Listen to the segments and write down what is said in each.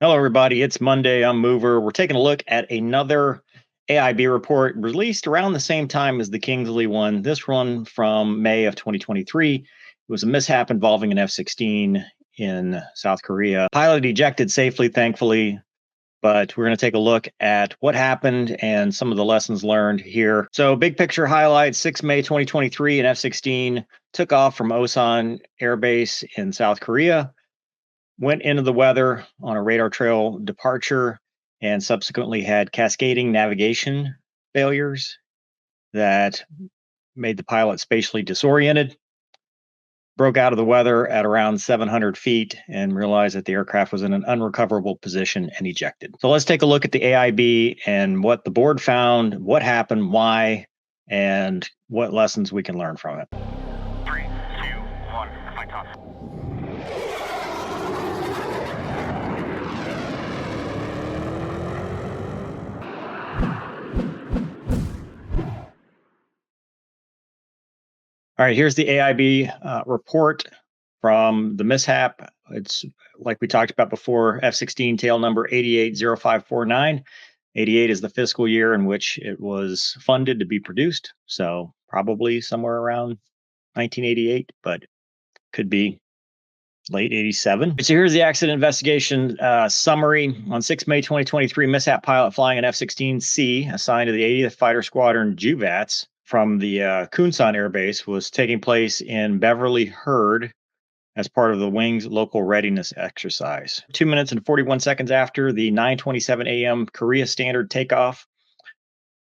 Hello, everybody. It's Monday. I'm Mover. We're taking a look at another AIB report released around the same time as the Kingsley one. This one from May of 2023. It was a mishap involving an F-16 in South Korea. Pilot ejected safely, thankfully, but we're going to take a look at what happened and some of the lessons learned here. So, big picture highlights: 6 May 2023, an F-16 took off from Osan Air Base in South Korea, went into the weather on a radar trail departure, and subsequently had cascading navigation failures that made the pilot spatially disoriented. Broke out of the weather at around 700 feet and realized that the aircraft was in an unrecoverable position and ejected. So let's take a look at the AIB and what the board found, what happened, why, and what lessons we can learn from it. 3, 2, 1, flight off. All right, here's the AIB report from the mishap. It's like we talked about before, F-16 tail number 880549. 88 is the fiscal year in which it was funded to be produced. So probably somewhere around 1988, but could be late 87. So here's the accident investigation summary. On 6 May 2023, mishap pilot flying an F-16C assigned to the 80th Fighter Squadron JUVATS from the Osan Air Base was taking place in Beverly Hurd as part of the wing's local readiness exercise. 2 minutes and 41 seconds after the 9:27 a.m. Korea Standard takeoff,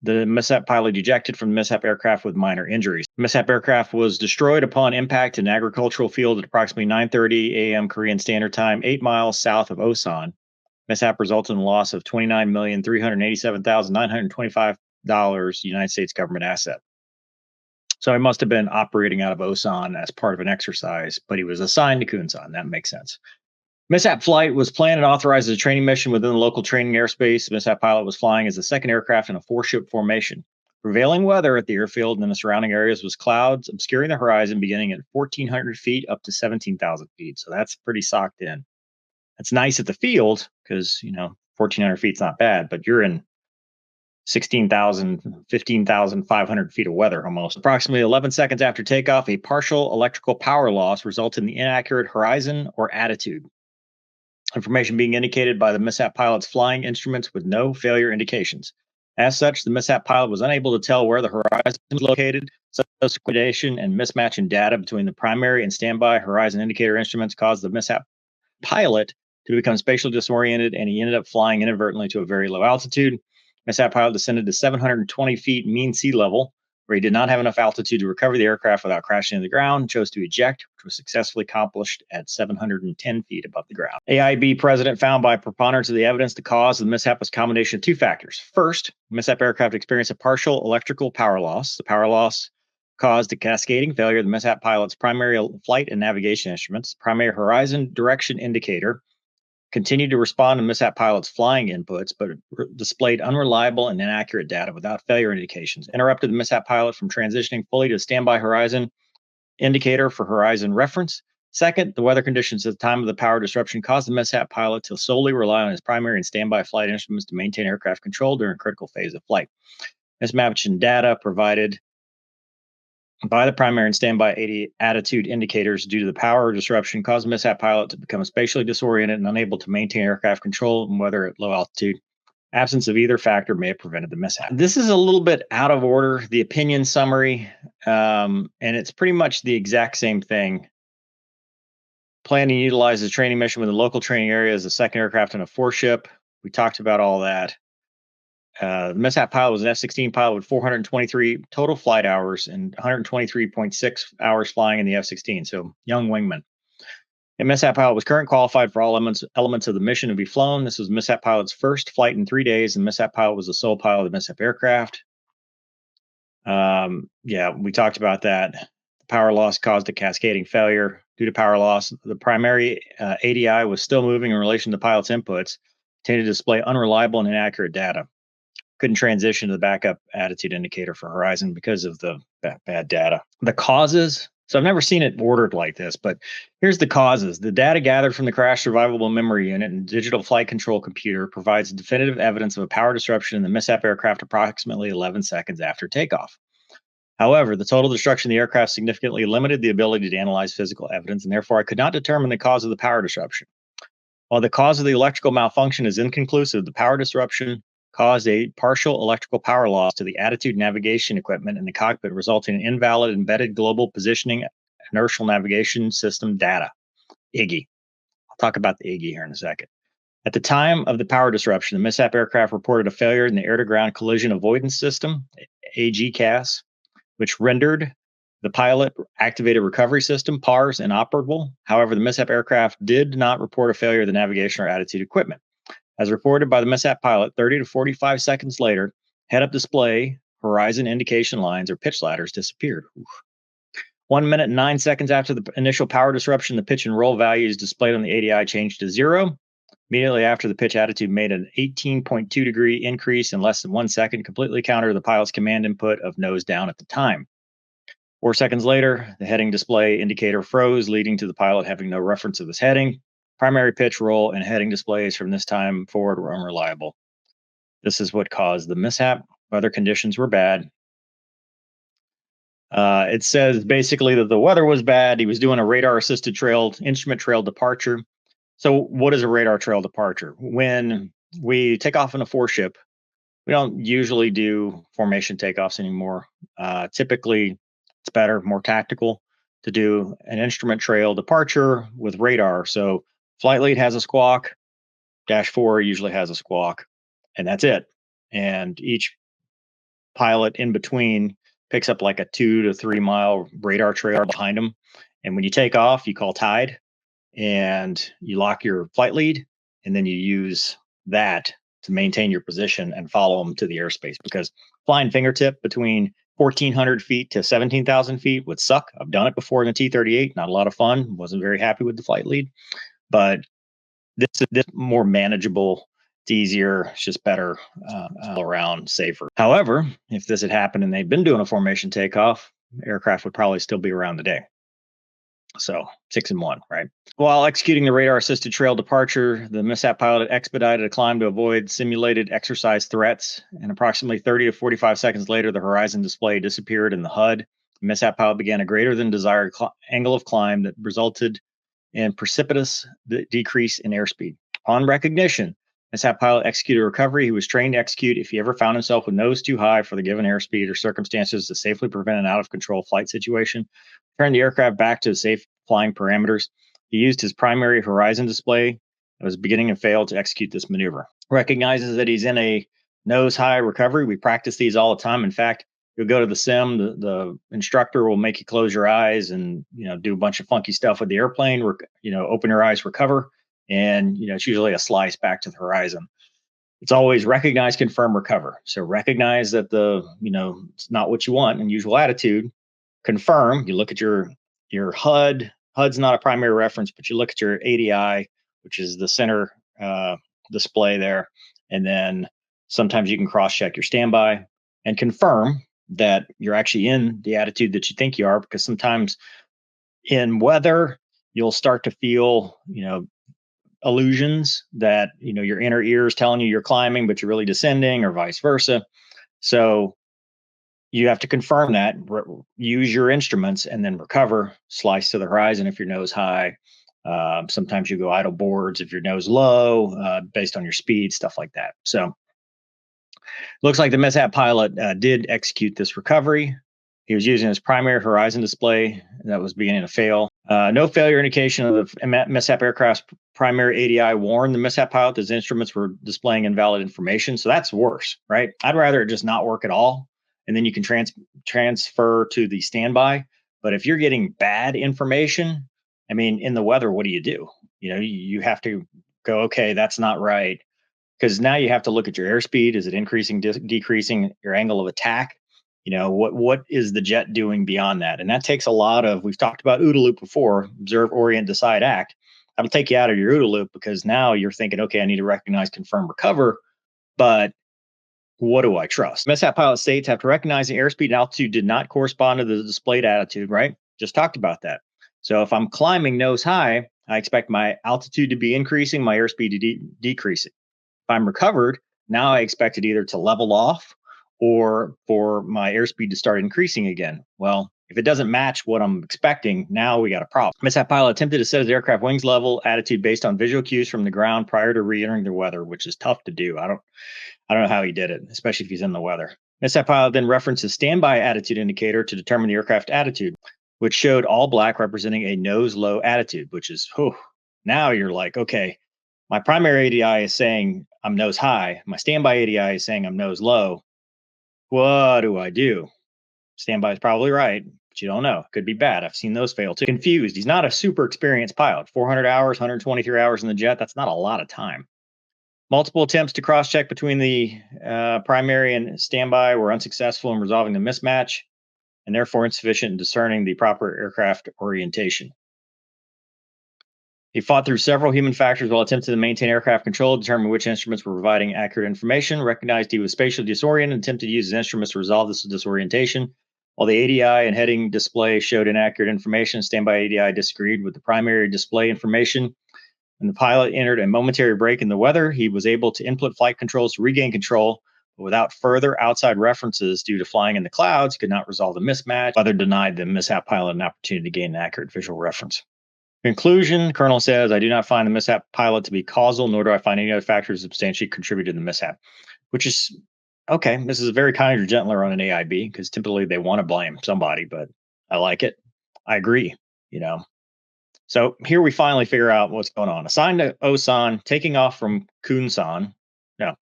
the mishap pilot ejected from the mishap aircraft with minor injuries. The mishap aircraft was destroyed upon impact in an agricultural field at approximately 9:30 a.m. Korean Standard Time, 8 miles south of Osan. Mishap resulted in the loss of $29,387,925 United States government asset. So he must have been operating out of Osan as part of an exercise, but he was assigned to Kunsan. That makes sense. Mishap flight was planned and authorized as a training mission within the local training airspace. The mishap pilot was flying as the second aircraft in a four-ship formation. Prevailing weather at the airfield and in the surrounding areas was clouds obscuring the horizon beginning at 1,400 feet up to 17,000 feet. So that's pretty socked in. That's nice at the field because, 1,400 feet's not bad, but you're in 16,000, 15,500 feet of weather almost. Approximately 11 seconds after takeoff, a partial electrical power loss resulted in the inaccurate horizon or attitude. Information being indicated by the mishap pilot's flying instruments with no failure indications. As such, the mishap pilot was unable to tell where the horizon was located. Subsequent and mismatch in data between the primary and standby horizon indicator instruments caused the mishap pilot to become spatially disoriented, and he ended up flying inadvertently to a very low altitude. Mishap pilot descended to 720 feet mean sea level, where he did not have enough altitude to recover the aircraft without crashing into the ground, chose to eject, which was successfully accomplished at 710 feet above the ground. AIB president found by preponderance of the evidence the cause of the mishap was a combination of two factors. First, mishap aircraft experienced a partial electrical power loss. The power loss caused a cascading failure of the mishap pilot's primary flight and navigation instruments. Primary horizon direction indicator continued to respond to mishap pilot's flying inputs, but displayed unreliable and inaccurate data without failure indications, interrupted the mishap pilot from transitioning fully to standby horizon indicator for horizon reference. Second, the weather conditions at the time of the power disruption caused the mishap pilot to solely rely on his primary and standby flight instruments to maintain aircraft control during a critical phase of flight. Mismatch in data provided by the primary and standby attitude indicators due to the power disruption caused the mishap pilot to become spatially disoriented and unable to maintain aircraft control and weather at low altitude. Absence of either factor may have prevented the mishap. This is a little bit out of order, the opinion summary, and it's pretty much the exact same thing. Planning to utilize the training mission with a local training area as a second aircraft in a four-ship. We talked about all that. The mishap pilot was an F-16 pilot with 423 total flight hours and 123.6 hours flying in the F-16, so young wingman. The mishap pilot was current qualified for all elements of the mission to be flown. This was mishap pilot's first flight in 3 days, and mishap pilot was the sole pilot of the mishap aircraft. We talked about that. The power loss caused a cascading failure. Due to power loss, the primary ADI was still moving in relation to the pilot's inputs, tended to display unreliable and inaccurate data. Couldn't transition to the backup attitude indicator for horizon because of the bad data. The causes So I've never seen it ordered like this, but here's the causes. The data gathered from the crash survivable memory unit and digital flight control computer provides definitive evidence of a power disruption in the mishap aircraft approximately 11 seconds after takeoff. However, the total destruction of the aircraft significantly limited the ability to analyze physical evidence, and therefore I could not determine the cause of the power disruption. While the cause of the electrical malfunction is inconclusive, the power disruption caused a partial electrical power loss to the attitude navigation equipment in the cockpit, resulting in invalid embedded global positioning inertial navigation system data, IGE. I'll talk about the IGE here in a second. At the time of the power disruption, the mishap aircraft reported a failure in the air-to-ground collision avoidance system, AGCAS, which rendered the pilot activated recovery system, PARS, inoperable. However, the mishap aircraft did not report a failure of the navigation or attitude equipment. As reported by the mishap pilot, 30 to 45 seconds later, head-up display, horizon indication lines, or pitch ladders disappeared. Oof. 1 minute and 9 seconds after the initial power disruption, the pitch and roll values displayed on the ADI changed to 0. Immediately after, the pitch attitude made an 18.2 degree increase in less than 1 second, completely counter the pilot's command input of nose down at the time. 4 seconds later, the heading display indicator froze, leading to the pilot having no reference of this heading. Primary pitch, roll, and heading displays from this time forward were unreliable. This is what caused the mishap. Weather conditions were bad. It says basically that the weather was bad. He was doing a radar-assisted instrument trail departure. So what is a radar trail departure? When we take off in a four-ship, we don't usually do formation takeoffs anymore. Typically, it's better, more tactical to do an instrument trail departure with radar. So flight lead has a squawk, dash 4 usually has a squawk, and that's it. And each pilot in between picks up like a 2 to 3 mile radar trail behind them. And when you take off, you call tide and you lock your flight lead, and then you use that to maintain your position and follow them to the airspace, because flying fingertip between 1,400 feet to 17,000 feet would suck. I've done it before in the T-38. Not a lot of fun. Wasn't very happy with the flight lead, but this more manageable. It's easier. It's just better, all around safer. However, if this had happened and they'd been doing a formation takeoff, aircraft would probably still be around today. So 6 and 1, right? While executing the radar-assisted trail departure, the mishap pilot expedited a climb to avoid simulated exercise threats. And approximately 30 to 45 seconds later, the horizon display disappeared in the HUD. The mishap pilot began a greater than desired angle of climb that resulted in precipitous decrease in airspeed. On recognition, mishap pilot executed a recovery he was trained to execute if he ever found himself with nose too high for the given airspeed or circumstances to safely prevent an out-of-control flight situation. Turned the aircraft back to safe flying parameters. He used his primary horizon display that was beginning to fail to execute this maneuver. Recognizes that he's in a nose high recovery. We practice these all the time. In fact, you'll go to the sim, the instructor will make you close your eyes and do a bunch of funky stuff with the airplane. Open your eyes, recover, and it's usually a slice back to the horizon. It's always recognize, confirm, recover. So recognize that it's not what you want in usual attitude. Confirm, you look at your HUD. HUD's not a primary reference, but you look at your ADI, which is the center display there. And then sometimes you can cross-check your standby and confirm that you're actually in the attitude that you think you are, because sometimes in weather, you'll start to feel, illusions that, your inner ear is telling you you're climbing, but you're really descending, or vice versa. So you have to confirm that, use your instruments, and then recover, slice to the horizon if your nose high. Sometimes you go idle boards if your nose low, based on your speed, stuff like that. So looks like the mishap pilot did execute this recovery. He was using his primary horizon display that was beginning to fail. No failure indication of the mishap aircraft's primary ADI warned the mishap pilot that his instruments were displaying invalid information. So that's worse, right? I'd rather it just not work at all, and then you can transfer to the standby. But if you're getting bad information, in the weather, what do? You have to go, okay, that's not right. Because now you have to look at your airspeed. Is it increasing, decreasing, your angle of attack? What is the jet doing beyond that? And that takes a lot of, we've talked about OODA loop before, observe, orient, decide, act. That'll take you out of your OODA loop, because now you're thinking, okay, I need to recognize, confirm, recover, but what do I trust? Mishap pilot states, after recognizing airspeed and altitude did not correspond to the displayed attitude, right? Just talked about that. So if I'm climbing nose high, I expect my altitude to be increasing, my airspeed to decreasing. If I'm recovered, now I expect it either to level off or for my airspeed to start increasing again. Well, if it doesn't match what I'm expecting, now we got a problem. Mishap pilot attempted to set his aircraft wings level attitude based on visual cues from the ground prior to re-entering the weather, which is tough to do. I don't know how he did it, especially if he's in the weather. Mishap pilot then referenced his standby attitude indicator to determine the aircraft attitude, which showed all black representing a nose low attitude, which is, now you're like, okay, my primary ADI is saying I'm nose high. My standby ADI is saying I'm nose low. What do I do? Standby is probably right, but you don't know. Could be bad. I've seen those fail too. Confused. He's not a super experienced pilot. 400 hours, 123 hours in the jet. That's not a lot of time. Multiple attempts to cross-check between the primary and standby were unsuccessful in resolving the mismatch and therefore insufficient in discerning the proper aircraft orientation. He fought through several human factors while attempting to maintain aircraft control, determine which instruments were providing accurate information, recognized he was spatially disoriented, and attempted to use his instruments to resolve this disorientation. While the ADI and heading display showed inaccurate information, standby ADI disagreed with the primary display information. When the pilot entered a momentary break in the weather, he was able to input flight controls to regain control, but without further outside references due to flying in the clouds, could not resolve the mismatch. Weather denied the mishap pilot an opportunity to gain an accurate visual reference. Conclusion, Colonel says, I do not find the mishap pilot to be causal, nor do I find any other factors substantially contributed to the mishap, which is okay. This is very kind or gentler on an AIB because typically they want to blame somebody, but I like it. I agree, So here we finally figure out what's going on. Assigned to Osan, taking off from Kunsan. No,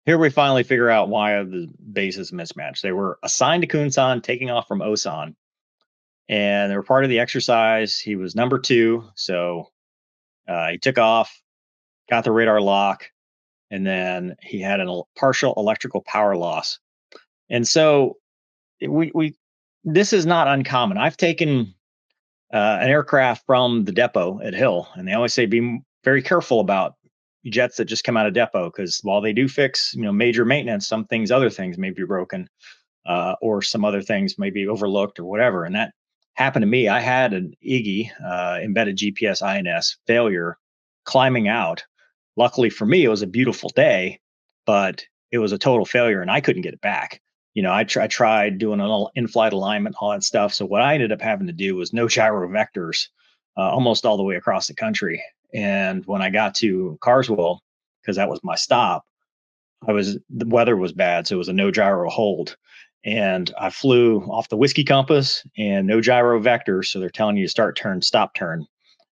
here we finally figure out why the base is mismatched. They were assigned to Kunsan, taking off from Osan, and they were part of the exercise. He was number 2, so he took off, got the radar lock, and then he had a partial electrical power loss. And so we this is not uncommon. I've taken an aircraft from the depot at Hill, and they always say be very careful about jets that just come out of depot because while they do fix major maintenance, other things may be broken, or some other things may be overlooked or whatever. And that happened to me. I had an EGI, embedded GPS INS failure climbing out. Luckily for me, it was a beautiful day, but it was a total failure and I couldn't get it back. I tried doing an in-flight alignment, all that stuff. So what I ended up having to do was no gyro vectors almost all the way across the country. And when I got to Carswell, because that was my stop, the weather was bad, so it was a no gyro hold. And I flew off the whiskey compass and no gyro vectors. So they're telling you to start turn, stop turn,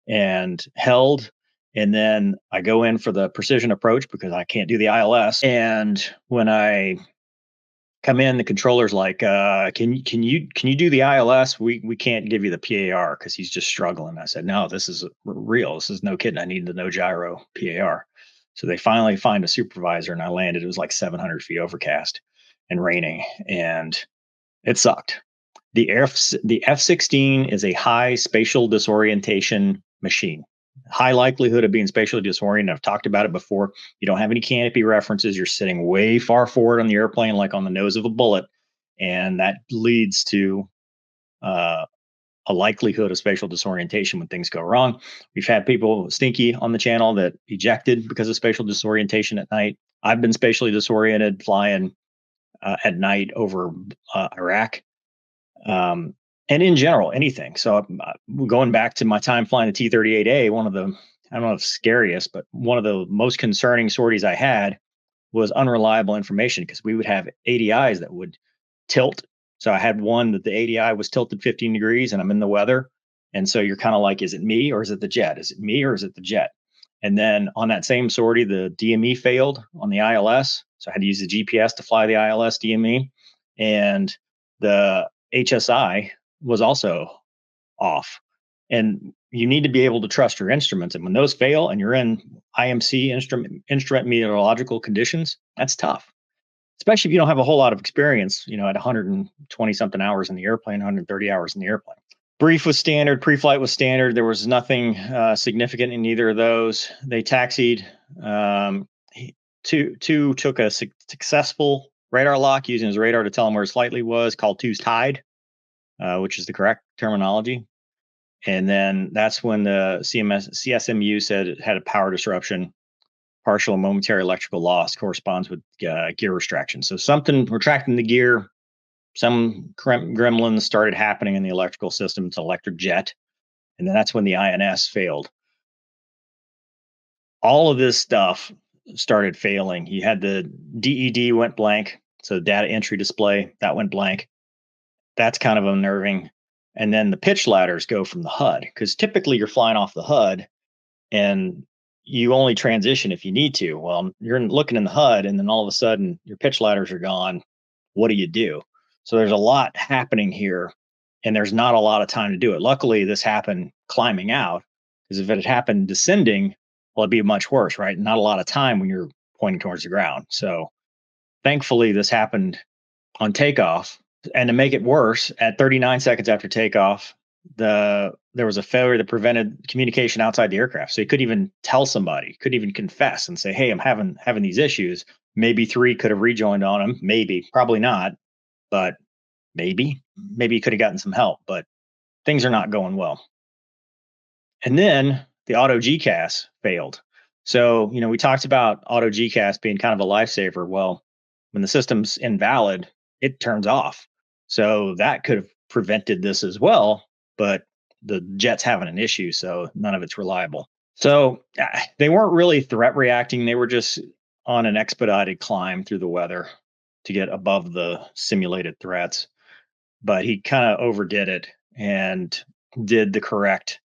and held. And then I go in for the precision approach because I can't do the ILS. And when I come in, the controller's like, can you do the ILS? We can't give you the PAR because he's just struggling. I said, no, this is real. This is no kidding. I need the no gyro PAR. So they finally find a supervisor and I landed. It was like 700 feet overcast and raining, and it sucked. The F-16 is a high spatial disorientation machine. High likelihood of being spatially disoriented. I've talked about it before. You don't have any canopy references. You're sitting way far forward on the airplane, like on the nose of a bullet. And that leads to a likelihood of spatial disorientation when things go wrong. We've had people, Stinky, on the channel that ejected because of spatial disorientation at night. I've been spatially disoriented flying at night over Iraq. And in general, anything. So going back to my time flying the T-38A, one of the, I don't know if scariest, but one of the most concerning sorties I had was unreliable information because we would have ADIs that would tilt. So I had one that the ADI was tilted 15 degrees and I'm in the weather. And so you're kind of like, is it me or is it the jet? Is it me or is it the jet? And then on that same sortie, the DME failed on the ILS. So I had to use the GPS to fly the ILS DME. And the HSI was also off. And you need to be able to trust your instruments. And when those fail and you're in IMC instrument meteorological conditions, that's tough, especially if you don't have a whole lot of experience, at 120 something hours in the airplane, 130 hours in the airplane. Brief was standard, pre-flight was standard. There was nothing significant in either of those. They taxied. Two took a successful radar lock using his radar to tell him where his flight lead was, called two's tied, which is the correct terminology. And then that's when the CSMU said it had a power disruption. Partial and momentary electrical loss corresponds with gear retraction. So something retracting the gear, some gremlins started happening in the electrical system. It's electric jet. And then that's when the INS failed. All of this stuff started failing. You had the DED went blank. So data entry display, that went blank. That's kind of unnerving. And then the pitch ladders go from the HUD, because typically you're flying off the HUD and you only transition if you need to. Well, you're looking in the HUD and then all of a sudden your pitch ladders are gone. What do you do? So there's a lot happening here and there's not a lot of time to do it. Luckily, this happened climbing out, because if it had happened descending, well, it'd be much worse, right? Not a lot of time when you're pointing towards the ground. So thankfully, this happened on takeoff. And to make it worse, at 39 seconds after takeoff, there was a failure that prevented communication outside the aircraft. So he couldn't even tell somebody, couldn't even confess and say, "Hey, I'm having these issues." Maybe 3 could have rejoined on him. Maybe, probably not, but maybe he could have gotten some help. But things are not going well. And then the auto GCAS failed. So, we talked about auto GCAS being kind of a lifesaver. Well, when the system's invalid, it turns off. So that could have prevented this as well, but the jet's having an issue, so none of it's reliable. So they weren't really threat reacting. They were just on an expedited climb through the weather to get above the simulated threats. But he kind of overdid it and did the correct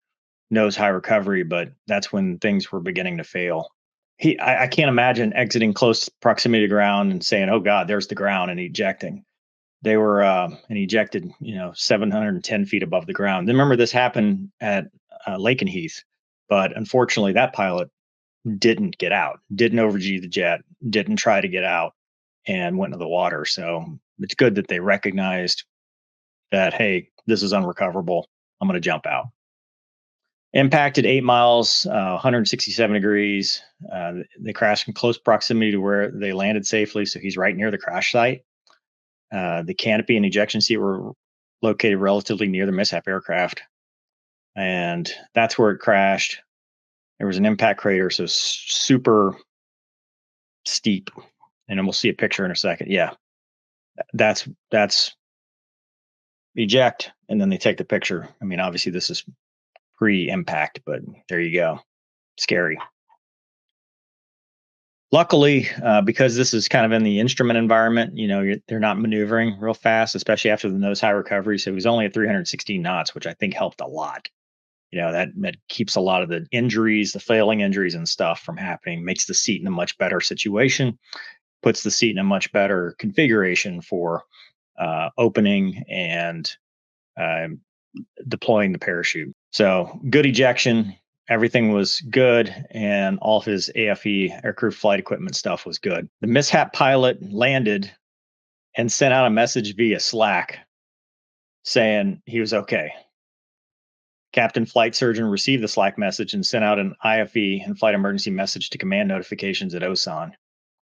nose high recovery, but that's when things were beginning to fail. I can't imagine exiting close proximity to ground and saying, "Oh God, there's the ground," and ejecting. They were and ejected, 710 feet above the ground. Then remember, this happened at Lakenheath, but unfortunately, that pilot didn't get out, didn't overg the jet, didn't try to get out, and went into the water. So it's good that they recognized that, hey, this is unrecoverable. I'm going to jump out. Impacted 8 miles, 167 degrees. They crashed in close proximity to where they landed safely. So he's right near the crash site. The canopy and ejection seat were located relatively near the mishap aircraft. And that's where it crashed. There was an impact crater, so super steep. And then we'll see a picture in a second. Yeah, that's eject. And then they take the picture. I mean, obviously, this is pre-impact, but there you go. Scary. Luckily, because this is kind of in the instrument environment, they're not maneuvering real fast, especially after the nose high recovery. So he was only at 316 knots, which I think helped a lot. That keeps a lot of the injuries, the failing injuries and stuff from happening, makes the seat in a much better situation, puts the seat in a much better configuration for opening and deploying the parachute. So good ejection. Everything was good, and all of his AFE, aircrew flight equipment stuff, was good. The mishap pilot landed and sent out a message via Slack saying he was okay. Captain Flight Surgeon received the Slack message and sent out an IFE and flight emergency message to command notifications at Osan.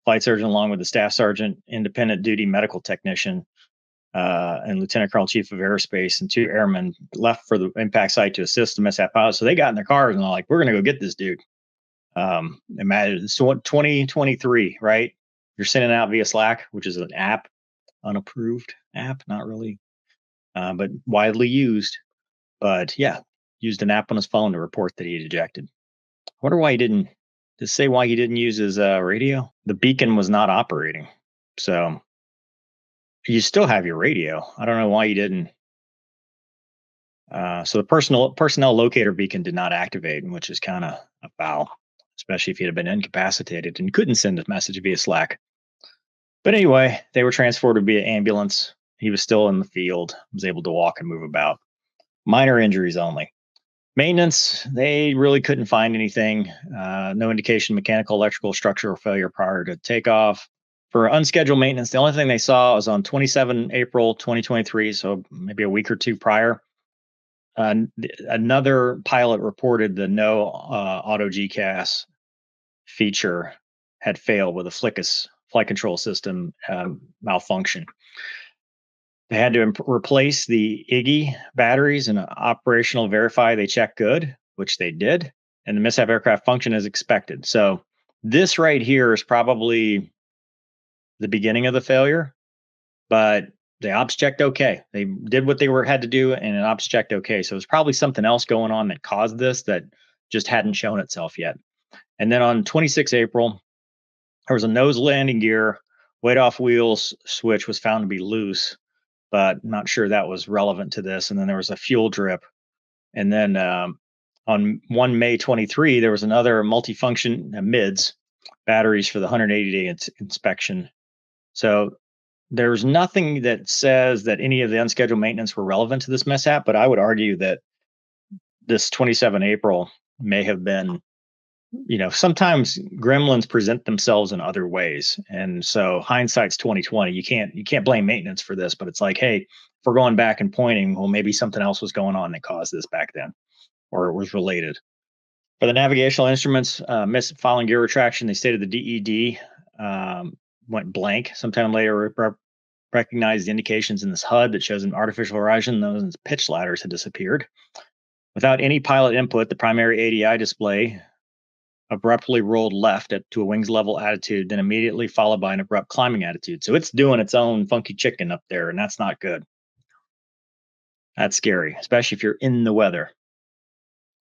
Flight Surgeon, along with the Staff Sergeant, Independent Duty Medical Technician, and Lieutenant Colonel Chief of Aerospace, and 2 airmen left for the impact site to assist the mishap pilot. So they got in their cars and they're like, "We're going to go get this dude." Imagine it's 2023, right? You're sending out via Slack, which is an app, unapproved app, not really, but widely used. But yeah, used an app on his phone to report that he had ejected. I wonder why he didn't. Does it say why he didn't use his radio? The beacon was not operating, so you still have your radio. I don't know why you didn't. So the personnel locator beacon did not activate, which is kind of a foul, especially if he had been incapacitated and couldn't send a message via Slack. But anyway, they were transported via ambulance. He was still in the field, was able to walk and move about. Minor injuries only. Maintenance, they really couldn't find anything. No indication of mechanical, electrical, structural failure prior to takeoff. For unscheduled maintenance, the only thing they saw was on 27 April 2023, so maybe a week or two prior. Another pilot reported the no auto GCAS feature had failed with a FLICUS flight control system malfunction. They had to replace the IGI batteries and operational verify they check good, which they did, and the mishap aircraft functioned as expected. So this right here is probably the beginning of the failure, but the ops checked okay. They did what they had to do, and an ops checked okay. So there's probably something else going on that caused this that just hadn't shown itself yet. And then on 26 April, there was a nose landing gear weight off wheels switch was found to be loose, but not sure that was relevant to this. And then there was a fuel drip. And then on 1 May 23, there was another multifunction MIDS batteries for the 180-day inspection. So there's nothing that says that any of the unscheduled maintenance were relevant to this mishap, but I would argue that this 27 April may have been, sometimes gremlins present themselves in other ways. And so hindsight's 2020. You can't blame maintenance for this, but it's like, hey, if we're going back and pointing, well, maybe something else was going on that caused this back then, or it was related. For the navigational instruments, missed following gear retraction, they stated the DED went blank. Sometime later, recognized the indications in this HUD that shows an artificial horizon. Those pitch ladders had disappeared. Without any pilot input, the primary ADI display abruptly rolled left to a wings level attitude, then immediately followed by an abrupt climbing attitude. So it's doing its own funky chicken up there, and that's not good. That's scary, especially if you're in the weather.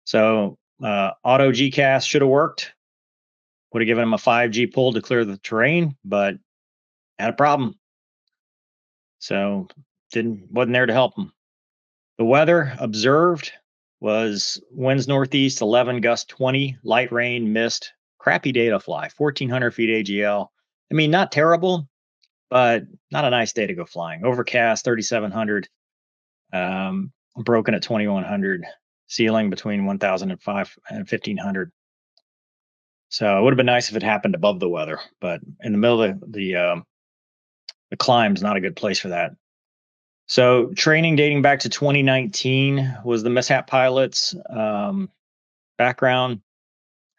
So auto GCAS should have worked. Would have given him a 5G pull to clear the terrain, but had a problem. So wasn't there to help him. The weather observed was winds northeast 11, gust 20, light rain, mist, crappy day to fly, 1,400 feet AGL. I mean, not terrible, but not a nice day to go flying. Overcast, 3,700, broken at 2,100, ceiling between 1,000 and 1,500. So it would have been nice if it happened above the weather, but in the middle of the climb's not a good place for that. So training dating back to 2019 was the mishap pilots background,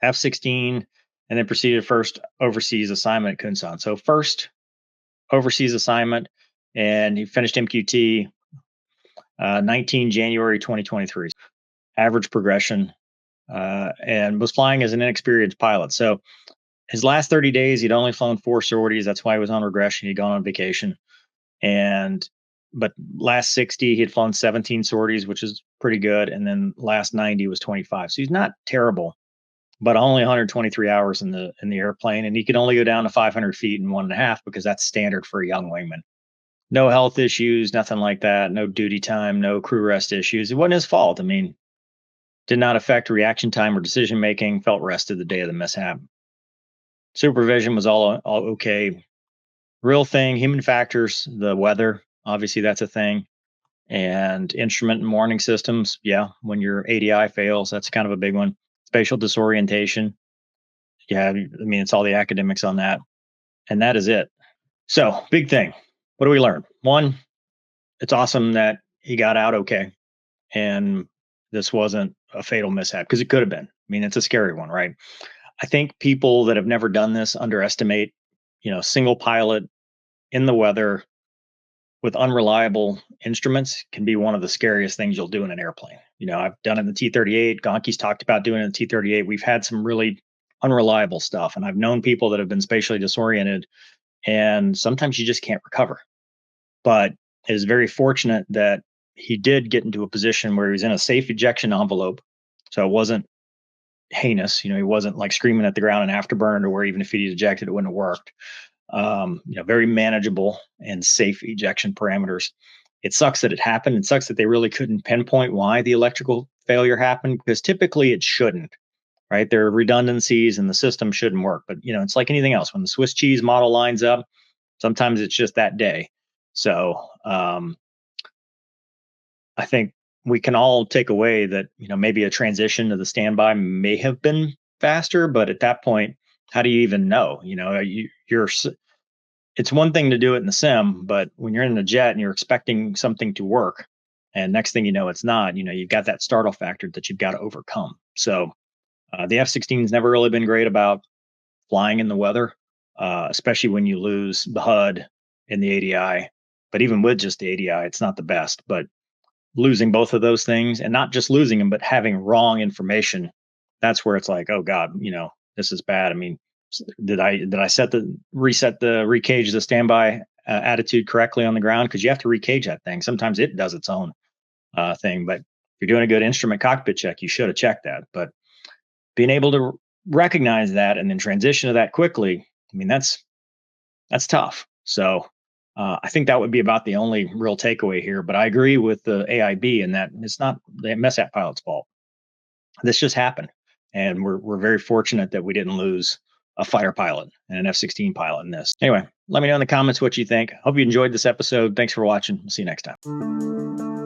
F-16, and then proceeded first overseas assignment at Kunsan. So first overseas assignment, and he finished MQT 19 January 2023. Average progression, and was flying as an inexperienced pilot. So his last 30 days, he'd only flown 4 sorties. That's why he was on regression. He'd gone on vacation. But last 60, he had flown 17 sorties, which is pretty good. And then last 90 was 25. So he's not terrible, but only 123 hours in the airplane. And he could only go down to 500 feet in 1.5 because that's standard for a young wingman. No health issues, nothing like that. No duty time, no crew rest issues. It wasn't his fault. I mean, did not affect reaction time or decision making. Felt rested the day of the mishap. Supervision was all okay. Real thing, human factors, the weather, obviously that's a thing. And instrument and warning systems, yeah, when your ADI fails, that's kind of a big one. Spatial disorientation, yeah, I mean, it's all the academics on that. And that is it. So, big thing. What do we learn? One, it's awesome that he got out okay. And this wasn't a fatal mishap because it could have been. I mean, it's a scary one, right? I think people that have never done this underestimate, single pilot in the weather with unreliable instruments can be one of the scariest things you'll do in an airplane. I've done it in the T-38. Gonki's talked about doing it in the T-38. We've had some really unreliable stuff, and I've known people that have been spatially disoriented, and sometimes you just can't recover. But it is very fortunate that he did get into a position where he was in a safe ejection envelope, so it wasn't heinous. He wasn't like screaming at the ground and afterburn, or where even if he'd ejected, it wouldn't have worked. Very manageable and safe ejection parameters. It sucks that it happened. It sucks that they really couldn't pinpoint why the electrical failure happened, because typically it shouldn't, right? There are redundancies and the system shouldn't work. But, it's like anything else. When the Swiss cheese model lines up, sometimes it's just that day. So I think we can all take away that, maybe a transition to the standby may have been faster, but at that point, how do you even know? It's one thing to do it in the sim, but when you're in the jet and you're expecting something to work, and next thing you know, it's not, you've got that startle factor that you've got to overcome. So the F-16 has never really been great about flying in the weather, especially when you lose the HUD and the ADI. But even with just the ADI, it's not the best. But losing both of those things, and not just losing them, but having wrong information, that's where it's like, oh God, this is bad. I mean, did I reset the recage the standby attitude correctly on the ground? Because you have to recage that thing. Sometimes it does its own thing, but if you're doing a good instrument cockpit check, you should have checked that. But being able to recognize that and then transition to that quickly, I mean, that's tough. So I think that would be about the only real takeaway here. But I agree with the AIB in that it's not the MESAP pilot's fault. This just happened, and we're very fortunate that we didn't lose a fighter pilot and an F-16 pilot in this. Anyway, let me know in the comments what you think. Hope you enjoyed this episode. Thanks for watching. See you next time.